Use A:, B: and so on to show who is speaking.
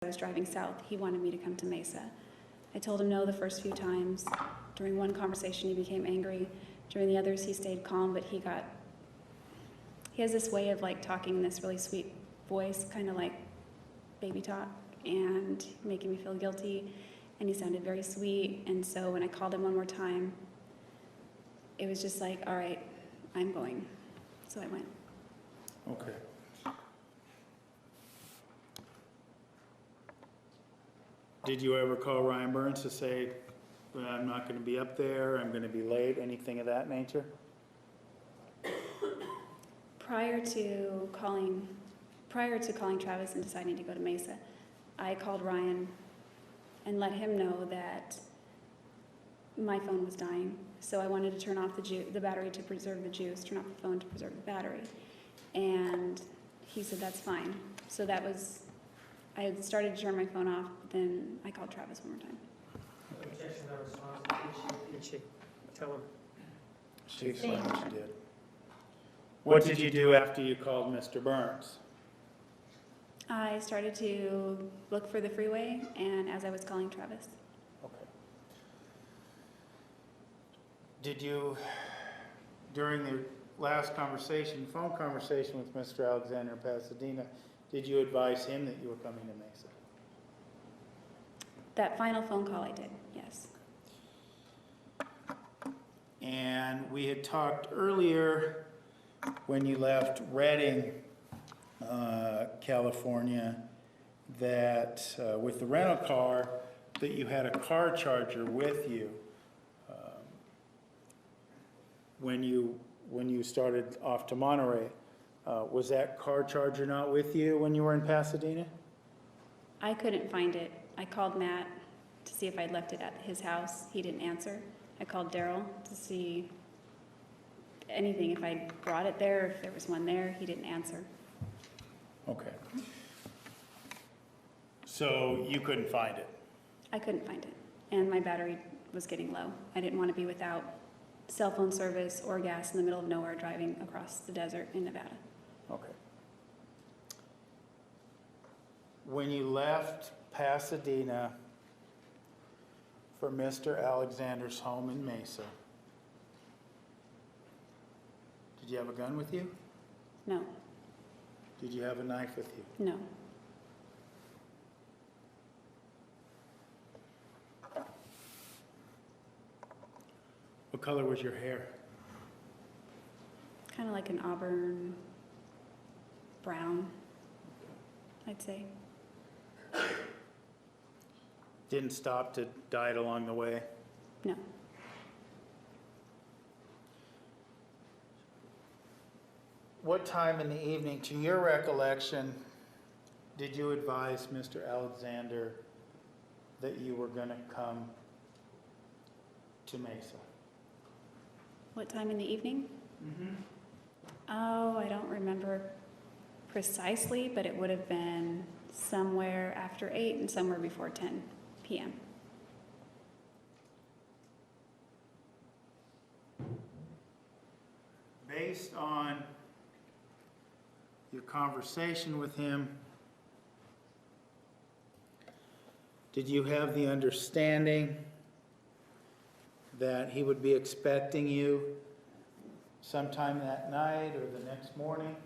A: I was driving south, he wanted me to come to Mesa. I told him no the first few times. During one conversation, he became angry. During the others, he stayed calm, but he has this way of like talking in this really sweet voice, kind of like baby talk, and making me feel guilty. And he sounded very sweet. And so when I called him one more time, it was just like, all right, I'm going. So I went.
B: Okay. Did you ever call Ryan Burns to say, well, I'm not going to be up there, I'm going to be late, anything of that nature?
A: Prior to calling Travis and deciding to go to Mesa, I called Ryan and let him know that my phone was dying. So I wanted to turn off the battery to preserve the juice, turn off the phone to preserve the battery. And he said, that's fine. So I had started to turn my phone off, but then I called Travis one more time.
C: Objection, no response. Did she tell him?
B: She explained what she did. What did you do after you called Mr. Burns?
A: I started to look for the freeway, and as I was calling Travis.
B: Okay. Did you, during the last conversation, phone conversation with Mr. Alexander in Pasadena, did you advise him that you were coming to Mesa?
A: That final phone call I did, yes.
B: And we had talked earlier when you left Redding, California, that with the rental car, that you had a car charger with you when you started off to Monterey. Was that car charger not with you when you were in Pasadena?
A: I couldn't find it. I called Matt to see if I'd left it at his house. He didn't answer. I called Daryl to see anything, if I brought it there, if there was one there. He didn't answer.
B: Okay. So you couldn't find it?
A: I couldn't find it. And my battery was getting low. I didn't want to be without cell phone service or gas in the middle of nowhere driving across the desert in Nevada.
B: Okay. When you left Pasadena for Mr. Alexander's home in Mesa, did you have a gun with you?
A: No,
B: Did you have a knife with you?
A: no.
B: What color was your hair?
A: Kind of like an auburn brown, I'd say.
B: Didn't stop to dye it along the way?
A: No.
B: What time in the evening, to your recollection, did you advise Mr. Alexander that you were going to come to Mesa?
A: What time in the evening?
B: Mm-hmm.
A: Oh, I don't remember precisely, but it would have been somewhere after 8 and somewhere before 10 p.m.
B: Based on your conversation with him, did you have the understanding that he would be expecting you sometime that night or the next morning?